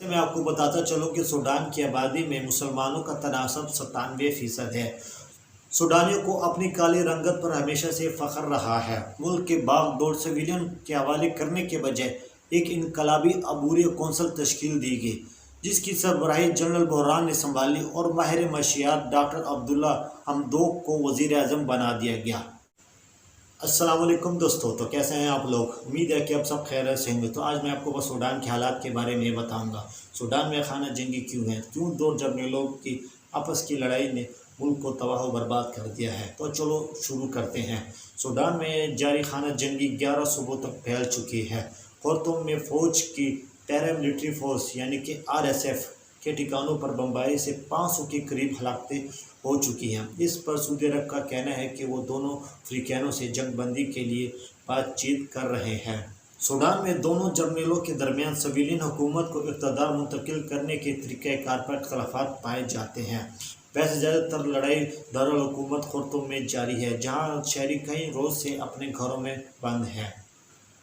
मैं आपको बताता चलूँ कि सूडान की आबादी में मुसलमानों का तनासब 97% है। सूडानियों को अपनी काली रंगत पर हमेशा से फ़ख्र रहा है। मुल्क के बाग दौड़ सिविलियन के हवाले करने के बजाय एक इनकलाबी अबूरी कौंसल तश्कील दी गई, जिसकी सरबराही जनरल बहरान ने संभाली और माहिर मशियात डॉक्टर अब्दुल्ला हमदोक को वज़ीर आज़म बना दिया गया। अस्सलाम वालेकुम दोस्तों, तो कैसे हैं आप लोग? उम्मीद है कि आप सब खैर से होंगे। तो आज मैं आपको बस सूडान के हालात के बारे में बताऊंगा। सूडान में खाना जंगी क्यों है, क्यों दो जर्नलों की आपस की लड़ाई ने मुल्क को तबाह व बर्बाद कर दिया है। तो चलो शुरू करते हैं। सूडान में जारी खाना जंगी 11 सूबों तक फैल चुकी है। खार्तूम में फ़ौज की पैरामिलिट्री फोर्स यानी कि RSF के ठिकानों पर बम्बाई से 500 के करीब हलाकतें हो चुकी हैं। इस पर सऊदी अरब का कहना है कि वो दोनों फ्रीकैनों से जंग बंदी के लिए बातचीत कर रहे हैं। सूडान में दोनों जर्नलों के दरमियान सिविलियन हुकूमत को इक़्तिदार मुंतकिल करने के तरीक़ाकार पर इख्तलाफात पाए जाते हैं। वैसे ज़्यादातर लड़ाई दारुल हुकूमत खार्तूम में जारी है, जहाँ शहरी कई रोज़ से अपने घरों में बंद हैं।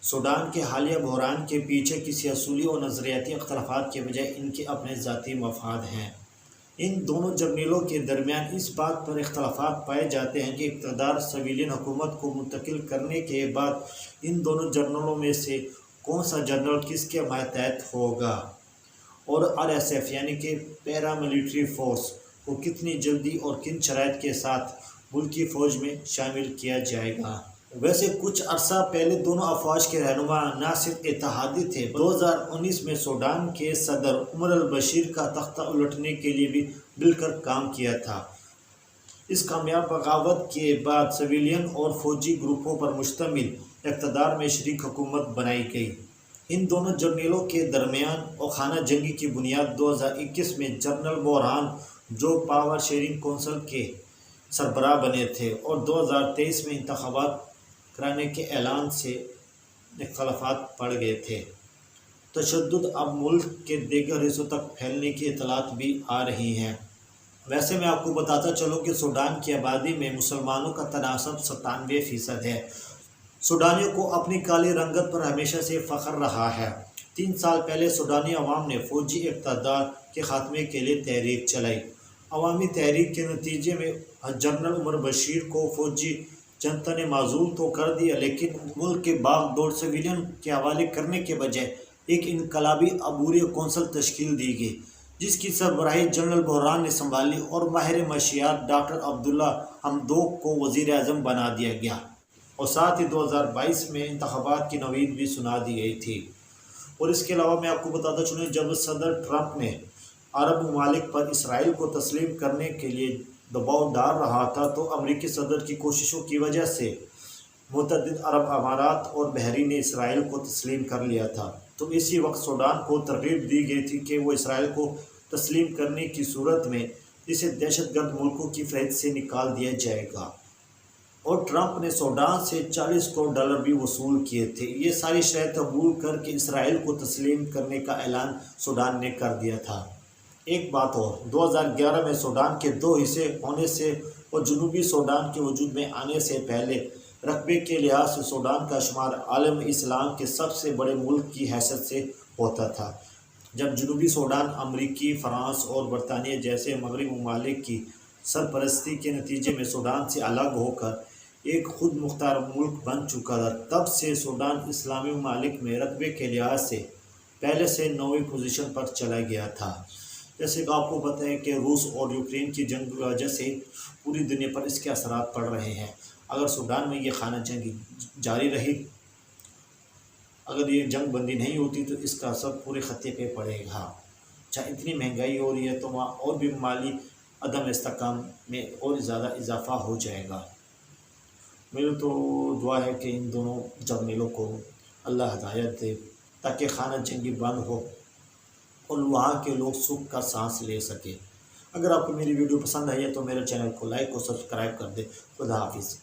सूडान के हालिया बहरान के पीछे किसी असूली और नज़रियाती इख्तलाफात के बजाय इनके अपने ज़ाती मफाद हैं। इन दोनों जर्नलों के दरमियान इस बात पर इख्तलाफात पाए जाते हैं कि इक़्तिदार सिविलियन हुकूमत को मुंतकिल करने के बाद इन दोनों जर्नलों में से कौन सा जर्नल किसके मातहत होगा और RSF यानी कि पैरामिलिट्री फोर्स को कितनी जल्दी और किन शराइत के साथ मुल्की फ़ौज में शामिल किया जाएगा। वैसे कुछ अरसा पहले दोनों अफवाज के रहनुमा न सिर्फ इत्तेहादी थे, 2019 में सूडान के सदर उमर अल-बशीर का तख्ता उलटने के लिए भी मिलकर काम किया था। इस कामयाब बगावत के बाद सिविलियन और फौजी ग्रुपों पर मुश्तमिल इक़्तिदार में शरीक हुकूमत बनाई गई। इन दोनों जर्नलों के दरमियान और खाना जंगी की बुनियाद 2021 में जनरल बहरान जो पावर शेयरिंग कौंसिल के सरबराह बने थे और 2023 में इंतखाबात कराने के ऐलान से इख्तलाफात पड़ गए थे। तशद्दुद अब मुल्क के दीगर हिस्सों तक फैलने की इतलात भी आ रही हैं। वैसे मैं आपको बताता चलूँ कि सूडान की आबादी में मुसलमानों का तनासब 97% है। सूडानियों को अपनी काली रंगत पर हमेशा से फ़ख्र रहा है। 3 साल पहले सूडानी अवाम ने फ़ौजी इक़्तिदार के ख़ात्मे के लिए तहरीक चलाई। अवामी तहरीक के नतीजे में जनरल उमर बशीर को फ़ौजी जनता ने माजूल तो कर दिया, लेकिन मुल्क के बाग दौड़ सिविलियन के हवाले करने के बजाय एक इनकलाबी अबूरी कौंसल तश्कील दी गई, जिसकी सरबराही जनरल बहरान ने संभाली और माहिर मशियात डॉक्टर अब्दुल्ला हमदोक को वज़ीर आज़म बना दिया गया। और साथ ही 2022 में इंतखाबात की नवीद भी सुना दी गई थी। और इसके अलावा मैं आपको बताता चलूँ, जब सदर ट्रंप ने अरब ममालिक पर इसराइल को तस्लीम करने के लिए दबाव डाल रहा था, तो अमरीकी सदर की कोशिशों की वजह से मुतअद्दिद अरब अमारात और बहरीन ने इसराइल को तस्लीम कर लिया था। तो इसी वक्त सूडान को तरगीब दी गई थी कि वो इसराइल को तस्लीम करने की सूरत में इसे दहशतगर्द मुल्कों की फहरिस्त से निकाल दिया जाएगा। और ट्रंप ने सूडान से $40 करोड़ भी वसूल किए थे। ये सारी शर्तें कबूल करके इसराइल को तस्लीम करने का ऐलान सूडान ने कर दिया था। एक बात और, 2011 में सूडान के 2 हिस्से होने से और जनूबी सूडान के वजूद में आने से पहले रकबे के लिहाज से सूडान का शुमार आलम इस्लाम के सबसे बड़े मुल्क की हैसियत से होता था। जब जनूबी सूडान अमरीकी, फ़्रांस और बरतानिया जैसे मगरबी ममालिक की सरपरस्ती के नतीजे में सूडान से अलग होकर एक खुद मुख्तार मुल्क बन चुका था, तब से सूडान इस्लामी ममालिक में रकबे के लिहाज से पहले से 9वीं पोजीशन पर चला गया था। जैसे कि आपको पता है कि रूस और यूक्रेन की जंग की वजह से पूरी दुनिया पर इसके असरात पड़ रहे हैं। अगर सूडान में ये खाना जंगी जारी रही, अगर ये जंग बंदी नहीं होती, तो इसका असर पूरे खत्ते पे पड़ेगा। चाहे इतनी महंगाई हो रही है तो वहाँ और भी माली अदम इस्तेहकाम में और ज़्यादा इजाफा हो जाएगा। मेरी तो दुआ है कि इन दोनों जर्नलों को अल्लाह हिदायत दे, ताकि खाना जंगी बंद हो और वहाँ के लोग सुख का सांस ले सके। अगर आपको मेरी वीडियो पसंद आई है तो मेरे चैनल को लाइक और सब्सक्राइब कर दे। खुदा हाफिज़।